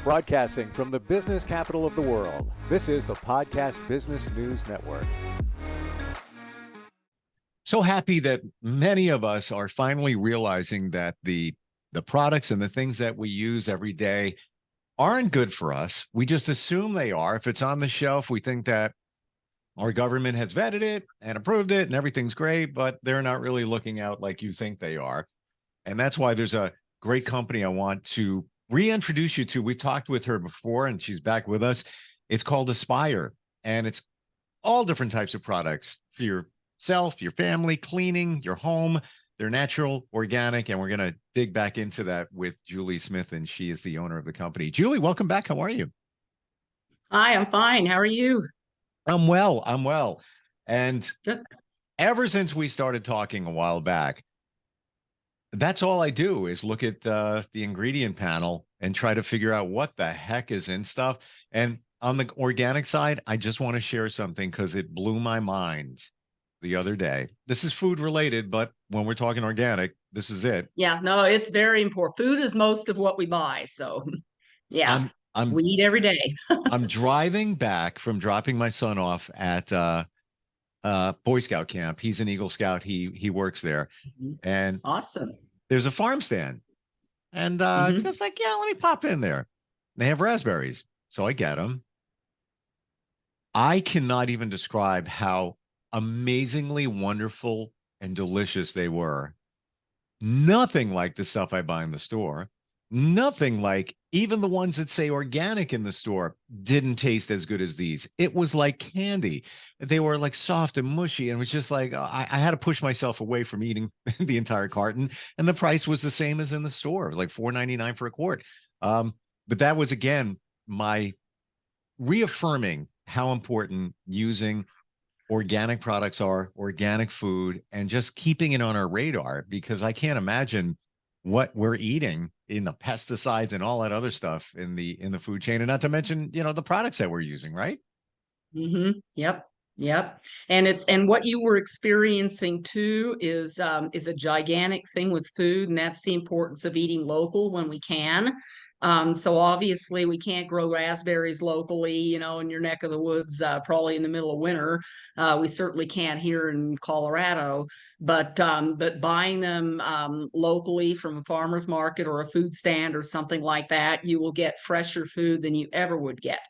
Broadcasting from the business capital of the world, this is the Podcast Business News Network. So happy that many of us are finally realizing that the products and the things that we use every day aren't good for us. We just assume they are. If it's on the shelf, we think that our government has vetted it and approved it and everything's great, but they're not really looking out like you think they are. And that's why there's a great company I want to reintroduce you to. We've talked with her before and she's back with us. It's called Aspire, and it's all different types of products for yourself, your family, cleaning, your home. They're natural, organic, and we're going to dig back into that with Julie Smith, and she is the owner of the company. Julie, welcome back. How are you? Hi, I'm fine. How are you? I'm well. I'm well. And Good. ever since we started talking a while back, that's all I do is look at the ingredient panel and try to figure out what the heck is in stuff. And on the organic side, I just want to share something because it blew my mind the other day. This is food related, but when we're talking organic, this is it. Yeah, no, it's very important. Food is most of what we buy. So yeah, I'm we eat every day. I'm driving back from dropping my son off at Boy Scout camp. He's an Eagle Scout. He works there. And Awesome. there's a farm stand. And I was like, yeah, let me pop in there. They have raspberries. So I get them. I cannot even describe how amazingly wonderful and delicious they were. Nothing like the stuff I buy in the store. Nothing like even the ones that say organic in the store didn't taste as good as these. It was like candy. They were like soft and mushy, and it was just like I had to push myself away from eating the entire carton. And the price was the same as in the store. It was like $4.99 for a quart. But that was again my reaffirming how important using organic products are, organic food, and just keeping it on our radar, because I can't imagine what we're eating in the pesticides and all that other stuff in the food chain, and not to mention, the products that we're using, right? Yep. Yep. And what you were experiencing too is a gigantic thing with food, and that's the importance of eating local when we can. So obviously we can't grow raspberries locally, in your neck of the woods, probably in the middle of winter. We certainly can't here in Colorado, but buying them locally from a farmer's market or a food stand or something like that, you will get fresher food than you ever would get.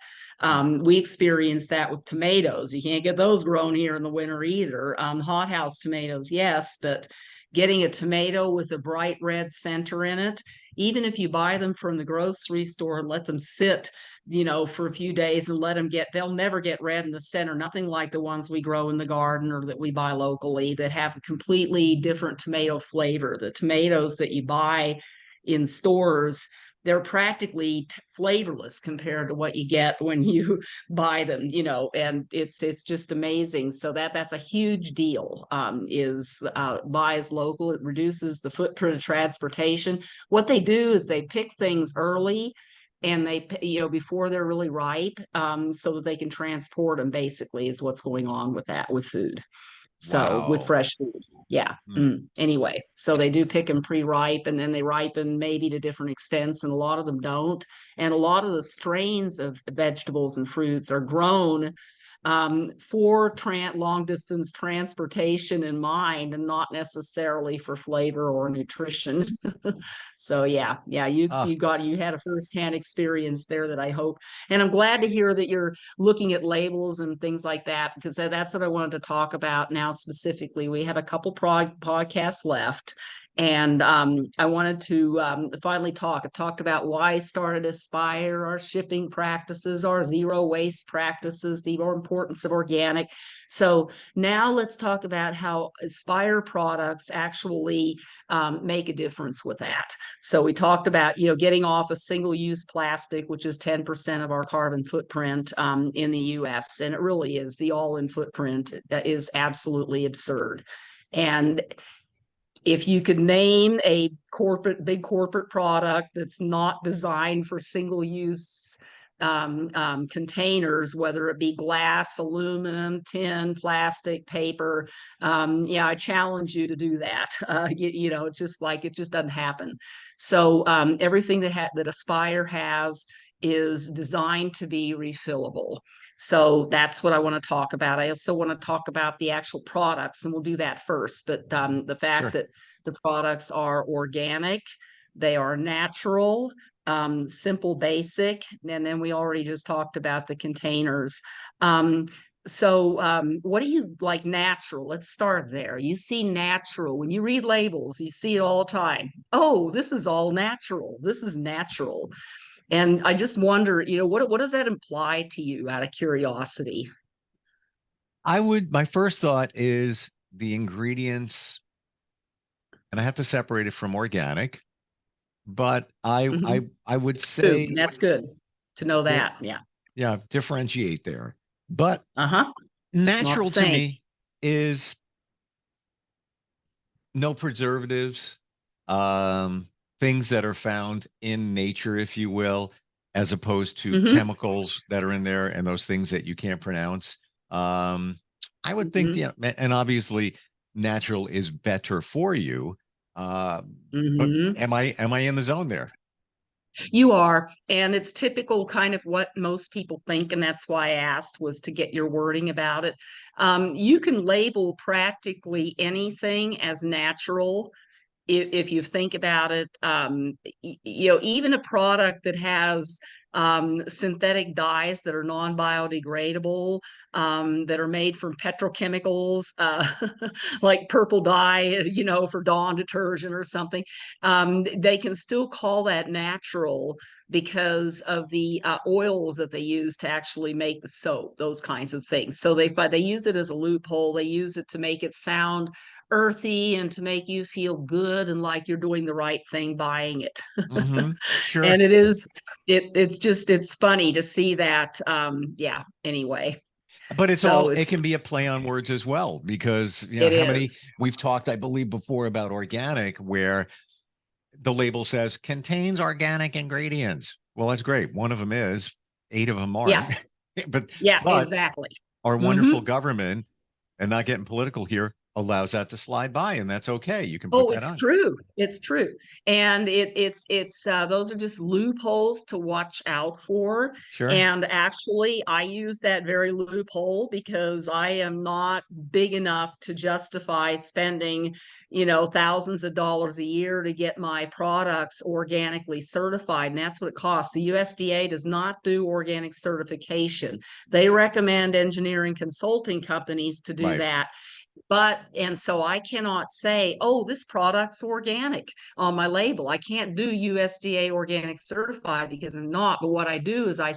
We experienced that with tomatoes. You can't get those grown here in the winter either. Hothouse tomatoes, yes, but getting a tomato with a bright red center in it, even if you buy them from the grocery store and let them sit, for a few days and they'll never get red in the center. Nothing like the ones we grow in the garden or that we buy locally that have a completely different tomato flavor. The tomatoes that you buy in stores, they're practically flavorless compared to what you get when you buy them, and it's just amazing. So that's a huge deal. Is buys local. It reduces the footprint of transportation. What they do is they pick things early, and they, before they're really ripe, so that they can transport them. Basically, is what's going on with that with food. So with Wow. fresh food. Yeah. Anyway, so they do pick them pre-ripe, and then they ripen maybe to different extents, and a lot of them don't. And a lot of the strains of vegetables and fruits are grown for long distance transportation in mind, and not necessarily for flavor or nutrition. So yeah, you had a firsthand experience there that I hope, and I'm glad to hear that you're looking at labels and things like that, because that's what I wanted to talk about now specifically. We have a couple podcasts left, and I wanted to finally talk. I've talked about why I started Aspire, our shipping practices, our zero waste practices, the importance of organic. So now let's talk about how Aspire products actually make a difference with that. So we talked about, getting off of single-use plastic, which is 10% of our carbon footprint in the US. And it really is. The all-in footprint is absolutely absurd. And if you could name a big corporate product that's not designed for single-use containers, whether it be glass, aluminum, tin, plastic, paper, I challenge you to do that. It's just like, it just doesn't happen. So everything that Aspire has is designed to be refillable. So that's what I want to talk about. I also want to talk about the actual products, and we'll do that first. But the fact Sure. that the products are organic, they are natural, simple, basic, and then we already just talked about the containers. What do you like natural? Let's start there. You see natural when you read labels, you see it all the time. Oh, this is all natural. This is natural. And I just wonder, what does that imply to you out of curiosity? My first thought is the ingredients, and I have to separate it from organic, but Mhm. I would Good. say That's good to know there, that. Yeah. yeah, differentiate there. But Uh-huh. It's not the natural to same. me is no preservatives, um, things that are found in nature, if you will, as opposed to Hmm. chemicals that are in there and those things that you can't pronounce. Um, I would think, Hmm. yeah, and obviously natural is better for you. Uh, but Hmm. am I in the zone there? You are, and it's typical kind of what most people think, and that's why I asked was to get your wording about it. You can label practically anything as natural if you think about it. Even a product that has synthetic dyes that are non-biodegradable, that are made from petrochemicals, like purple dye, for Dawn detergent or something, they can still call that natural because of the oils that they use to actually make the soap, those kinds of things. So they use it as a loophole. They use it to make it sound earthy and to make you feel good and like you're doing the right thing buying it. Mm-hmm. Sure. And it's funny to see that. Yeah, anyway. But So it it's can be a play on words as well, because it how many is. we've talked, I believe, before about organic, where the label says contains organic ingredients. Well, that's great. One of them is, eight of them Yeah, aren't. but yeah, but exactly. our Hmm. wonderful government, and not getting political here, allows that to slide by, and that's okay. You can put Oh, that it's on. true. It's true. And it's those are just loopholes to watch out for. Sure. And actually, I use that very loophole because I am not big enough to justify spending, thousands of dollars a year to get my products organically certified. And that's what it costs. The USDA does not do organic certification. They recommend engineering consulting companies to do Right. that. And so I cannot say, oh, this product's organic on my label. I can't do USDA organic certified because I'm not. But what I do is I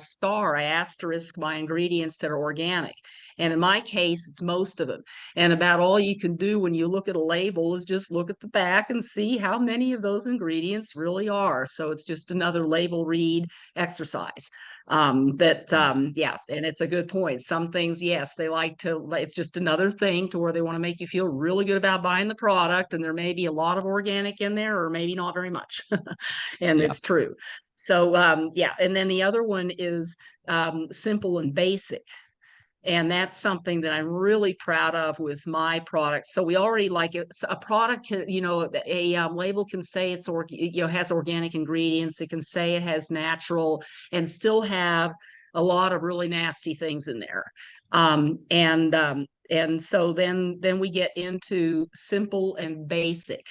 asterisk my ingredients that are organic. And in my case, it's most of them. And about all you can do when you look at a label is just look at the back and see how many of those ingredients really are. So it's just another label read exercise. Yeah, and it's a good point. Some things, yes, they like to, it's just another thing to where they want to make you feel really good about buying the product, and there may be a lot of organic in there or maybe not very much. And Yeah. it's true. So yeah, and then the other one is simple and basic, and that's something that I'm really proud of with my products. So we already like it. A product, a label can say has organic ingredients. It can say it has natural, and still have a lot of really nasty things in there. And so then we get into simple and basic.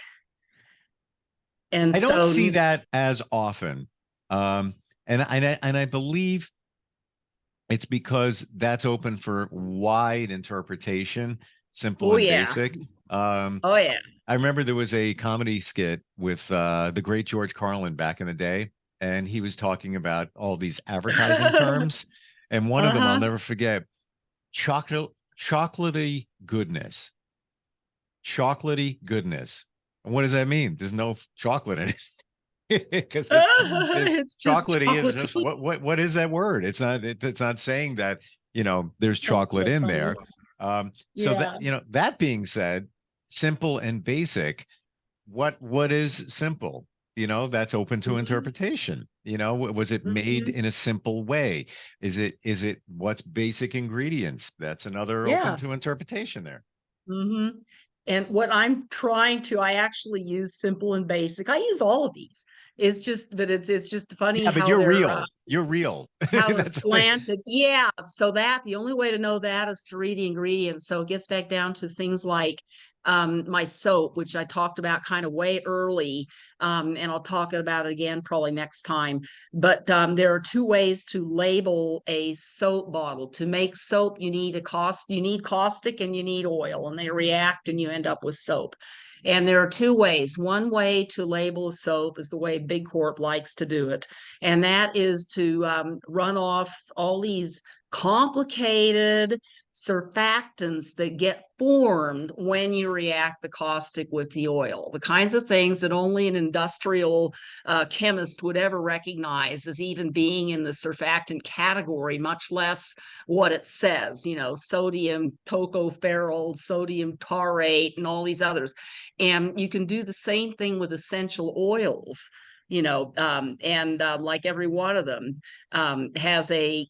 And I don't see so, that as often. Um, and I believe it's because that's open for wide interpretation, simple oh and yeah, basic. Um, oh yeah. I remember there was a comedy skit with the great George Carlin back in the day, and he was talking about all these advertising terms. And one of them I'll Uh-huh. never forget: chocolate, chocolatey goodness, chocolatey goodness. And what does that mean? There's no chocolate in it because it's It's just chocolatey is just chocolatey. what is that word? It's not saying that, there's That's chocolate so in funny. there. So that, Yeah. that being said, simple and basic, what is simple? That's open to Mhm. interpretation. Was it made Mhm. in a simple way? Is it what's basic ingredients? That's another open Yeah. to interpretation there. Hmm. And what I'm trying to, I actually use Simple and Basic. I use all of these. It's just that it's just funny Yeah, but how you're they're real. You're real. how they're That's the thing. slanted. Yeah. So that the only way to know that is to read the ingredients. So it gets back down to things like my soap, which I talked about kind of way early. And I'll talk about it again probably next time. But there are two ways to label a soap bottle. To make soap, you need caustic and you need oil, and they react and you end up with soap. And there are two ways. One way to label a soap is the way Big Corp likes to do it, and that is to run off all these complicated surfactants that get formed when you react the caustic with the oil, the kinds of things that only an industrial chemist would ever recognize as even being in the surfactant category, much less what it says, sodium tocopherol, sodium taurate, and all these others. And you can do the same thing with essential oils, and like every one of them has a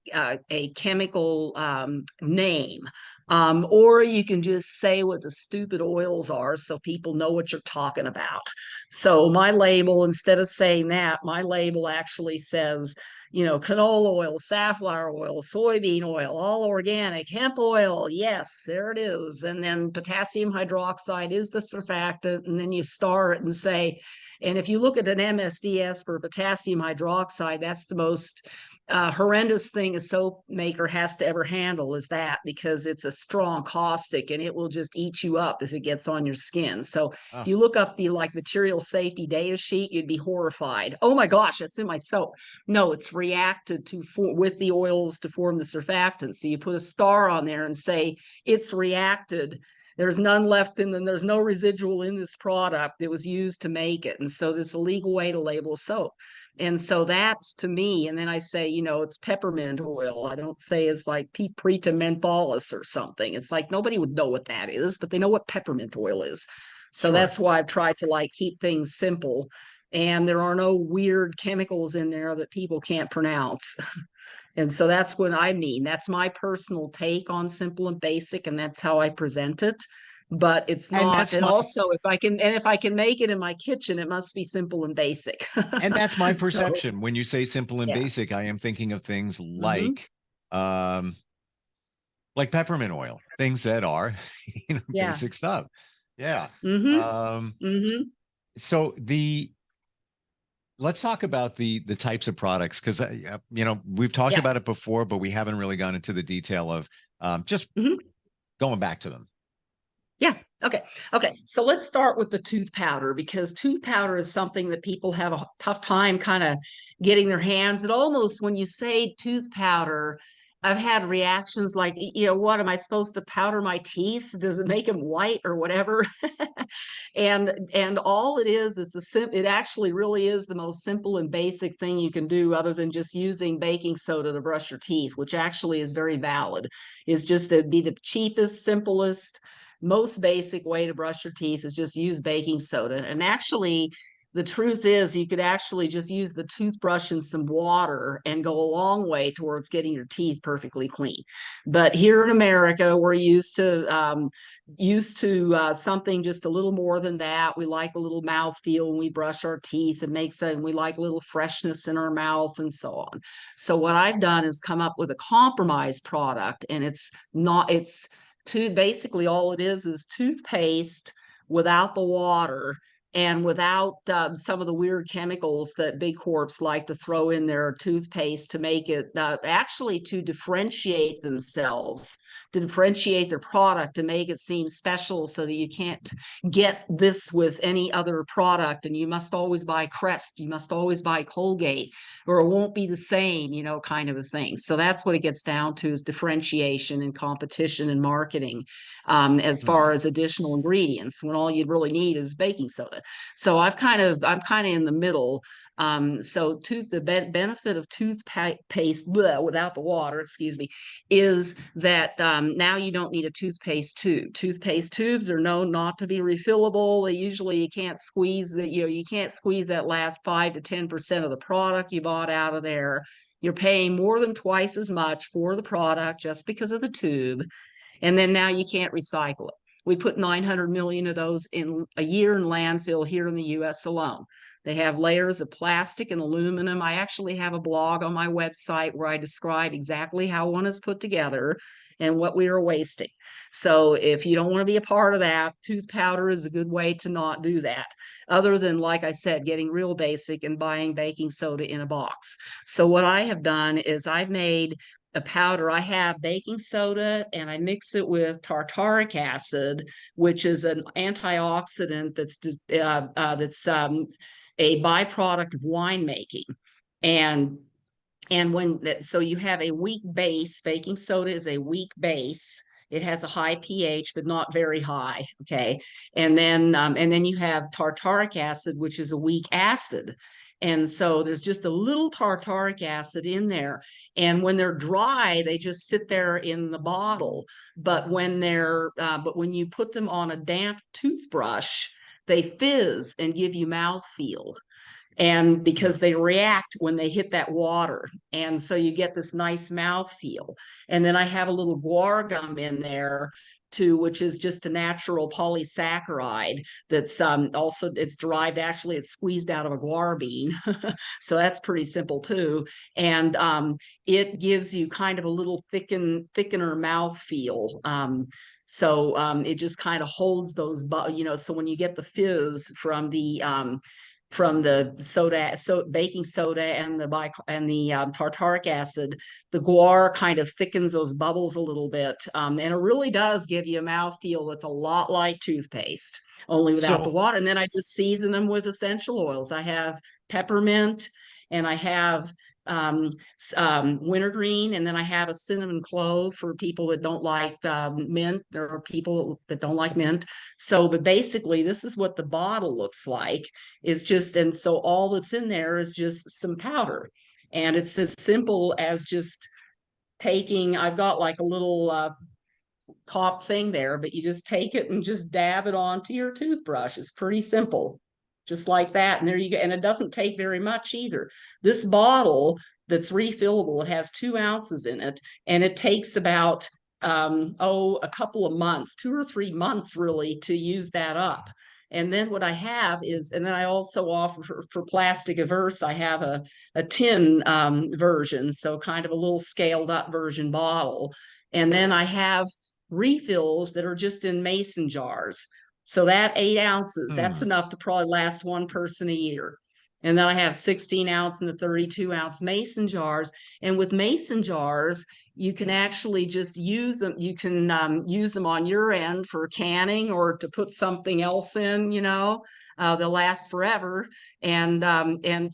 chemical name. Or you can just say what the stupid oils are so people know what you're talking about. So my label, instead of saying that, my label actually says, canola oil, safflower oil, soybean oil, all organic, hemp oil. Yes, there it is. And then potassium hydroxide is the surfactant. And then you star it and say, and if you look at an MSDS for potassium hydroxide, that's the most horrendous thing a soap maker has to ever handle, is that, because it's a strong caustic and it will just eat you up if it gets on your skin. So if you look up the material safety data sheet, you'd be horrified. Oh my gosh, it's in my soap. No, it's reacted with the oils to form the surfactant. So you put a star on there and say it's reacted. There's none left in them. There's no residual in this product that was used to make it. And so this is a legal way to label soap. And so that's to me. And then I say, it's peppermint oil. I don't say it's like Piperita mentholis or something. It's like nobody would know what that is, but they know what peppermint oil is. So that's why I've tried to keep things simple. And there are no weird chemicals in there that people can't pronounce. And so that's what I mean. That's my personal take on Simple and Basic, and that's how I present it. But it's not, and also if I can make it in my kitchen, it must be simple and basic. And that's my So, perception. When you say simple and yeah. basic, I am thinking of things like peppermint oil, things that are Yeah. basic stuff. Yeah. So let's talk about the types of products, because we've talked about it before, but we haven't really gone into the detail of just going back to them. Yeah. Okay. So let's start with the tooth powder, because tooth powder is something that people have a tough time kind of getting their hands. It almost, when you say tooth powder, I've had reactions like, what am I supposed to powder my teeth? Does it make them white or whatever? and all it is it actually really is the most simple and basic thing you can do, other than just using baking soda to brush your teeth, which actually is very valid. Is just to be the cheapest, simplest, most basic way to brush your teeth is just use baking soda. And actually, the truth is, you could actually just use the toothbrush and some water and go a long way towards getting your teeth perfectly clean. But here in America, we're used to something just a little more than that. We like a little mouth feel when we brush our teeth. And we like a little freshness in our mouth and so on. So what I've done is come up with a compromise product, and basically all it is toothpaste without the water and without some of the weird chemicals that big corps like to throw in their toothpaste to make it actually to differentiate themselves, to differentiate their product, to make it seem special, so that you can't get this with any other product, and you must always buy Crest, you must always buy Colgate, or it won't be the same, kind of a thing. So that's what it gets down to, is differentiation and competition and marketing, as far as additional ingredients, when all you'd really need is baking soda. So I'm kind of in the middle. So the benefit of toothpaste without the water, excuse me, is that now you don't need a toothpaste tube. Toothpaste tubes are known not to be refillable. Usually you can't squeeze that last 5 to 10% of the product you bought out of there. You're paying more than twice as much for the product just because of the tube. And then now you can't recycle it. We put 900 million of those in a year in landfill here in the US alone. They have layers of plastic and aluminum. I actually have a blog on my website where I describe exactly how one is put together and what we are wasting. So if you don't want to be a part of that, tooth powder is a good way to not do that. Other than, like I said, getting real basic and buying baking soda in a box. So what I have done is I've made a powder. I have baking soda and I mix it with tartaric acid, which is an antioxidant that's a byproduct of winemaking. And when that, so you have a weak base. Baking soda is a weak base. It has a high pH, but not very high. Okay, and then you have tartaric acid, which is a weak acid. And so there's just a little tartaric acid in there. And when they're dry, they just sit there in the bottle. But when you put them on a damp toothbrush, they fizz and give you mouthfeel, and because they react when they hit that water, and so you get this nice mouth feel. And then I have a little guar gum in there too, which is just a natural polysaccharide that's also, it's derived, actually it's squeezed out of a guar bean. So that's pretty simple too. And it gives you kind of a little thickener mouth feel. So it just kind of holds those, so when you get the fizz from the soda, baking soda and the tartaric acid, the guar kind of thickens those bubbles a little bit, and it really does give you a mouthfeel that's a lot like toothpaste, only without the water. And then I just season them with essential oils. I have peppermint, and I have wintergreen, and then I have a cinnamon clove for people that don't like mint, or people that don't like mint. So, but basically, this is what the bottle looks like. Is just, and so all that's in there is just some powder, and it's as simple as just taking. I've got like a little top thing there, but you just take it and just dab it onto your toothbrush. It's pretty simple, just like that. And there you go. And it doesn't take very much either. This bottle that's refillable, it has 2 ounces in it, and it takes about a couple of months, 2 or 3 months really, to use that up. And then what I have is, and then I also offer for plastic averse, I have a tin version, so kind of a little scaled up version bottle. And then I have refills that are just in mason jars. So that 8 ounces, that's enough to probably last one person a year. And then I have 16 ounce and the 32 ounce mason jars. And with mason jars, you can actually just use them. You can use them on your end for canning or to put something else in, they'll last forever. And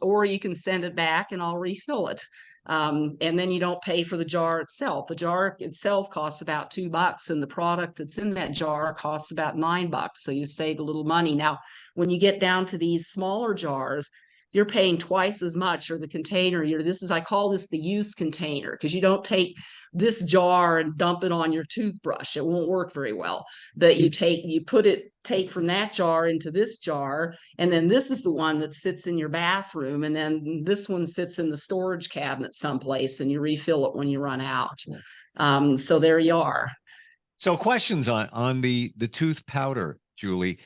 or you can send it back and I'll refill it. And then you don't pay for the jar itself. The jar itself costs about $2, and the product that's in that jar costs about $9. So you save a little money. Now, when you get down to these smaller jars, you're paying twice as much, or the container. I call this the use container, because you don't take this jar and dump it on your toothbrush. It won't work very well. That you take from that jar into this jar, and then this is the one that sits in your bathroom, and then this one sits in the storage cabinet someplace, and you refill it when you run out. So there you are. So questions on the tooth powder, Julie.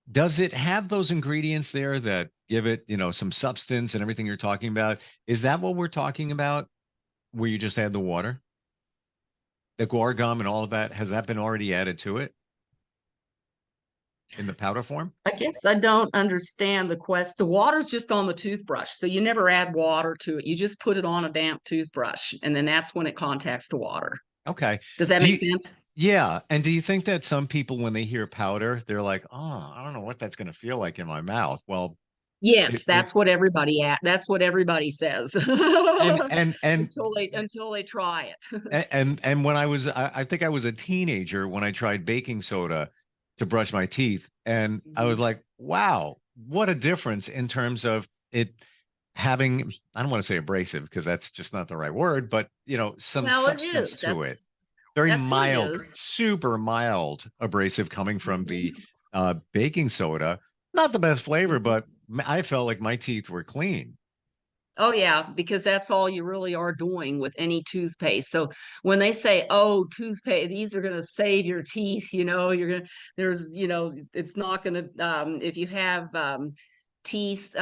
Does it have those ingredients there that give it, some substance and everything you're talking about? Is that what we're talking about, where you just add the water? The guar gum and all of that, has that been already added to it in the powder form? I guess I don't understand the quest. The water's just on the toothbrush, so you never add water to it. You just put it on a damp toothbrush, and then that's when it contacts the water. Okay. Does that make sense? Yeah. And do you think that some people, when they hear powder, they're like, oh, I don't know what that's going to feel like in my mouth? Well, yes, that's what everybody says. and until they try it. and when I think I was a teenager when I tried baking soda to brush my teeth, and I was like, wow, what a difference in terms of it having, I don't want to say abrasive because that's just not the right word, but some substance to it. Very mild, super mild abrasive coming from the baking soda. Not the best flavor, but I felt like my teeth were clean. Oh yeah, because that's all you really are doing with any toothpaste. So when they say, "Oh, toothpaste, these are going to save your teeth," you're going to there's, it's not going to if you have teeth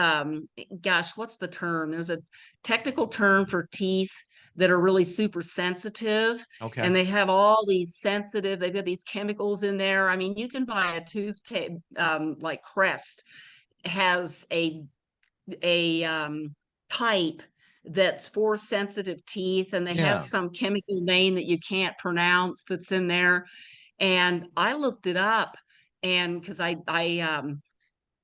gosh, what's the term? There's a technical term for teeth that are really super sensitive, and Okay. they have all these sensitive, they've got these chemicals in there. I mean, you can buy a toothpaste like Crest has a type that's for sensitive teeth, and they have Yeah. some chemical name that you can't pronounce that's in there. And I looked it up, and because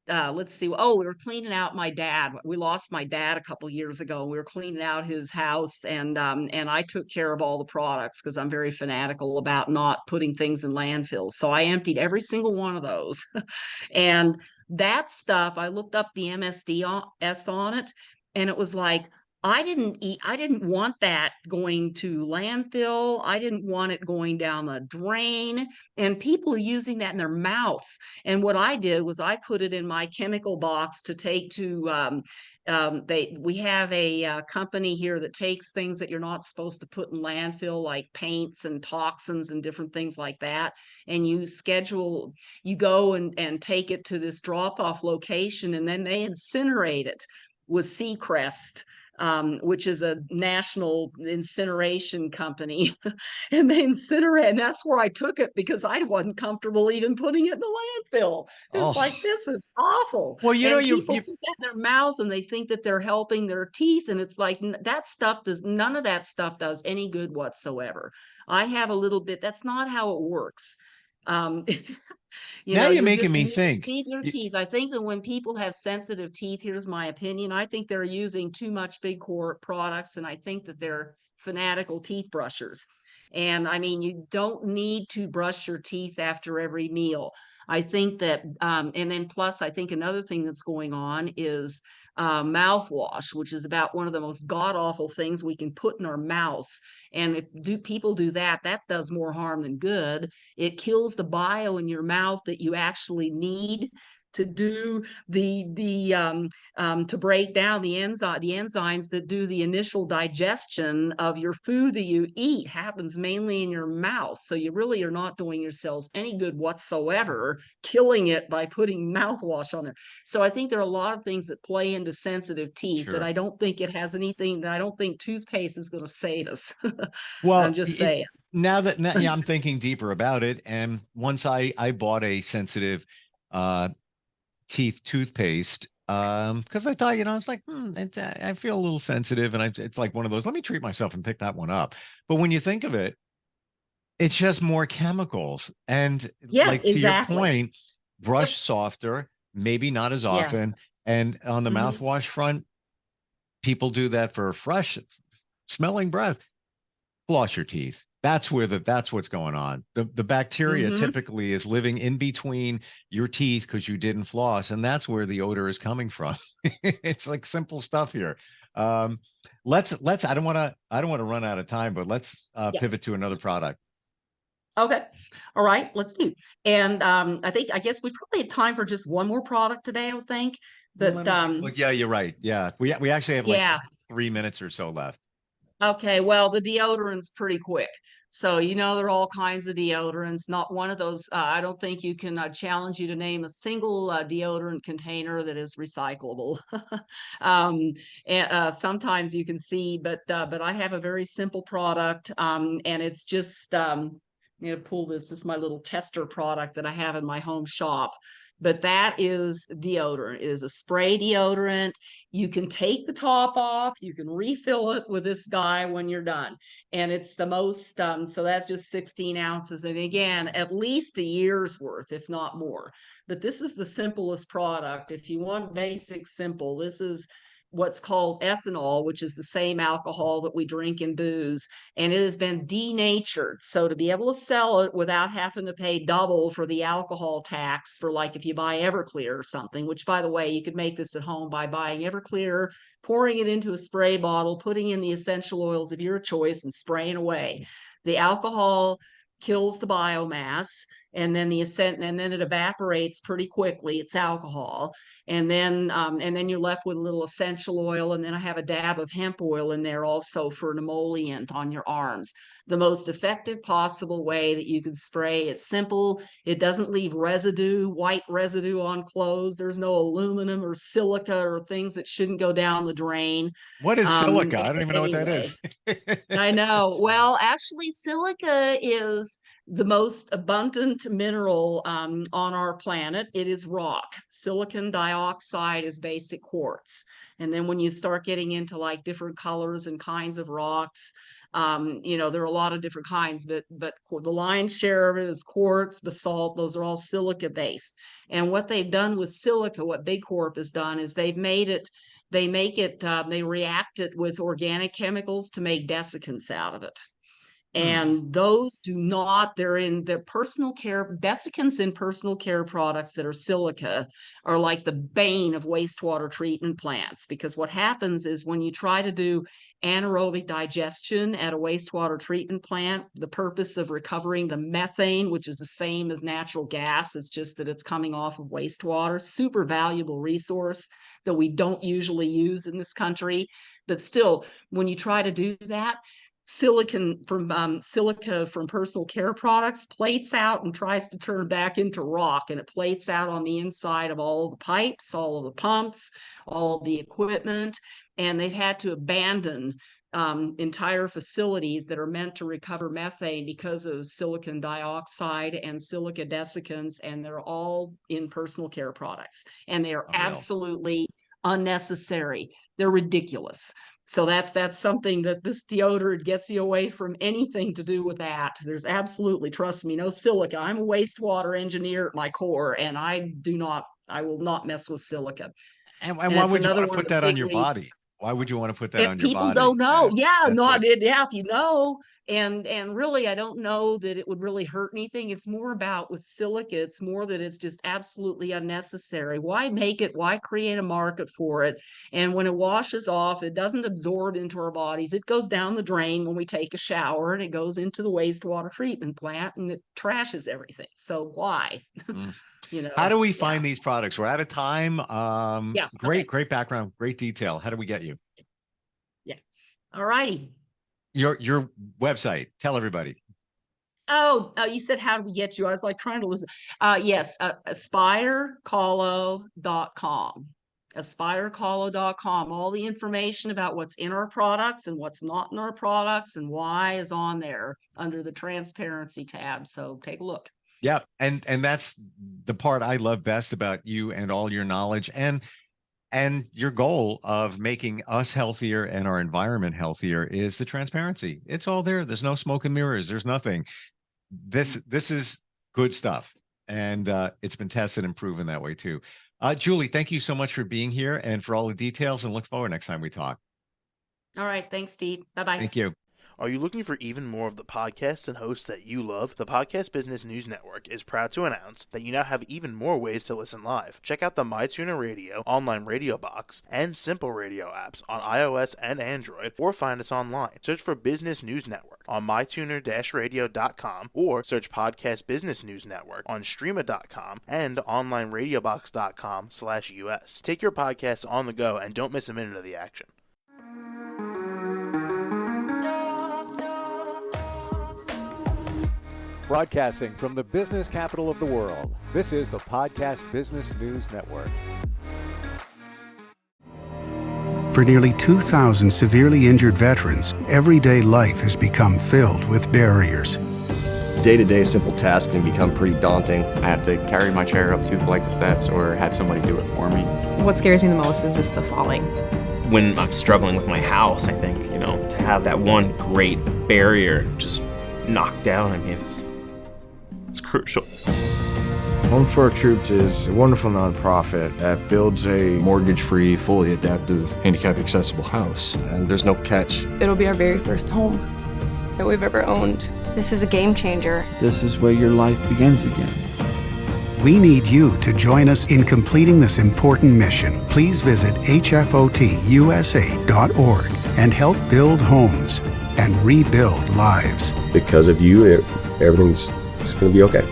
let's see, oh, we were cleaning out my dad. We lost my dad a couple years ago. We were cleaning out his house, and I took care of all the products because I'm very fanatical about not putting things in landfills. So I emptied every single one of those. And that stuff, I looked up the MSDS on it, and it was like, I didn't want that going to landfill. I didn't want it going down the drain. And people are using that in their mouths. And what I did was I put it in my chemical box to take to we have a company here that takes things that you're not supposed to put in landfill, like paints and toxins and different things like that. And you go and take it to this drop off location, and then they incinerate it with Seacrest, which is a national incineration company. And they incinerate, and that's where I took it because I wasn't comfortable even putting it in the landfill. It's Oh, like, this is awful. well, And people you put that in their mouth and they think that they're helping their teeth. And it's like, none of that stuff does any good whatsoever. I have a little bit, that's not how it works. Um, now you're you're making just me using think. your teeth. I think that when people have sensitive teeth, here's my opinion, I think they're using too much big core products, and I think that they're fanatical teeth brushers. And I mean, you don't need to brush your teeth after every meal. I think that, and then plus, I think another thing that's going on is mouthwash, which is about one of the most god awful things we can put in our mouths. And if people do that, that does more harm than good. It kills the bio in your mouth that you actually need to do to break down the enzymes that do the initial digestion of your food that you eat happens mainly in your mouth. So you really are not doing your cells any good whatsoever, killing it by putting mouthwash on there. So I think there are a lot of things that play into sensitive teeth that Sure. I don't think toothpaste is going to save us. I'm Well, just saying. yeah, I'm thinking deeper about it. And once I bought a sensitive uh teeth toothpaste because I thought, it's like, I feel a little sensitive, and it's like one of those, let me treat myself and pick that one up. But when you think of it, it's just more chemicals. And Yeah, like to your exactly. point, Yep. brush softer, maybe not as Yeah. often. And on the Mhm. mouthwash front, people do that for fresh smelling breath. Floss your teeth. That's what's going on. The bacteria Mhm. typically is living in between your teeth because you didn't floss, and that's where the odor is coming from. It's like simple stuff here. Um, let's I don't want to run out of time, but let's Yeah. pivot to another product. Okay. All right. Let's do. And I guess we probably have time for just one more product today, I would think. Let But me take a look. Yeah, you're right. Yeah, we actually have like yeah. 3 minutes or so left. Okay. Well, the deodorant's pretty quick. So, there are all kinds of deodorants. Not one of those. I don't think you can challenge you to name a single deodorant container that is recyclable. um, and sometimes you can see, but I have a very simple product, and it's just I'm going to pull this. This is my little tester product that I have in my home shop. But that is deodorant. It is a spray deodorant. You can take the top off. You can refill it with this guy when you're done. And it's the most, so that's just 16 ounces. And again, at least a year's worth, if not more. But this is the simplest product. If you want basic, simple, this is what's called ethanol, which is the same alcohol that we drink in booze, and it has been denatured. So to be able to sell it without having to pay double for the alcohol tax, for like if you buy Everclear or something, which by the way, you could make this at home by buying Everclear, pouring it into a spray bottle, putting in the essential oils of your choice, and spraying away. The alcohol kills the biomass. and then and then it evaporates pretty quickly. It's alcohol. And then you're left with a little essential oil. And then I have a dab of hemp oil in there also for an emollient on your arms. The most effective possible way that you can spray. It's simple. It doesn't leave residue, white residue on clothes. There's no aluminum or silica or things that shouldn't go down the drain. What is silica? I don't even know what that is. I know. Well, actually, silica is the most abundant mineral on our planet. It is rock. Silicon dioxide is basic quartz. And then when you start getting into like different colors and kinds of rocks, there are a lot of different kinds, but the lion's share of it is quartz, basalt. Those are all silica based. And what they've done with silica, what Big Corp has done is they react it with organic chemicals to make desiccants out of it. And those they're in the personal care, desiccants in personal care products that are silica are like the bane of wastewater treatment plants, because what happens is when you try to do anaerobic digestion at a wastewater treatment plant, the purpose of recovering the methane, which is the same as natural gas, it's just that it's coming off of wastewater, super valuable resource that we don't usually use in this country. But still, when you try to do that, silica from personal care products plates out and tries to turn back into rock, and it plates out on the inside of all of the pipes, all of the pumps, all of the equipment, and they've had to abandon entire facilities that are meant to recover methane because of silicon dioxide and silica desiccants, and they're all in personal care products, and they are absolutely unnecessary. They're ridiculous. So that's something that this deodorant gets you away from anything to do with that. There's absolutely, trust me, no silica. I'm a wastewater engineer at my core, and I will not mess with silica. And why would you want to put that on your body? Why would you want to put that on your body? People don't know. If you know. And really, I don't know that it would really hurt anything. It's more about with silica, it's more that it's just absolutely unnecessary. Why make it? Why create a market for it? And when it washes off, it doesn't absorb into our bodies. It goes down the drain when we take a shower, and it goes into the wastewater treatment plant, and it trashes everything. So why? How do we find these products? We're out of time. Great background, great detail. How do we get you? Yeah. All righty. Your website. Tell everybody. Oh, you said how do we get you? I was like trying to listen. Yes, AspireColo.com. AspireColo.com. All the information about what's in our products and what's not in our products and why is on there under the transparency tab. So take a look. Yeah. And that's the part I love best about you and all your knowledge and your goal of making us healthier and our environment healthier is the transparency. It's all there. There's no smoke and mirrors. There's nothing. This is good stuff. And it's been tested and proven that way too. Julie, thank you so much for being here and for all the details, and look forward next time we talk. All right. Thanks, Steve. Bye-bye. Thank you. Are you looking for even more of the podcasts and hosts that you love? The Podcast Business News Network is proud to announce that you now have even more ways to listen live. Check out the MyTuner Radio, online radio box, and Simple Radio apps on iOS and Android, or find us online. Search for Business News Network on mytuner-radio.com, or search Podcast Business News Network on streama.com and onlineradiobox.com/US. Take your podcast on the go and don't miss a minute of the action. Broadcasting from the business capital of the world, this is the Podcast Business News Network. For nearly 2,000 severely injured veterans, everyday life has become filled with barriers. Day-to-day simple tasks can become pretty daunting. I have to carry my chair up 2 flights of steps or have somebody do it for me. What scares me the most is just the falling. When I'm struggling with my house, I think, to have that one great barrier just knocked down, it's crucial. Home for Our Troops is a wonderful nonprofit that builds a mortgage-free, fully adaptive, handicap-accessible house. And there's no catch. It'll be our very first home that we've ever owned. This is a game changer. This is where your life begins again. We need you to join us in completing this important mission. Please visit hfotusa.org and help build homes and rebuild lives. Because of you, everything's going to be okay.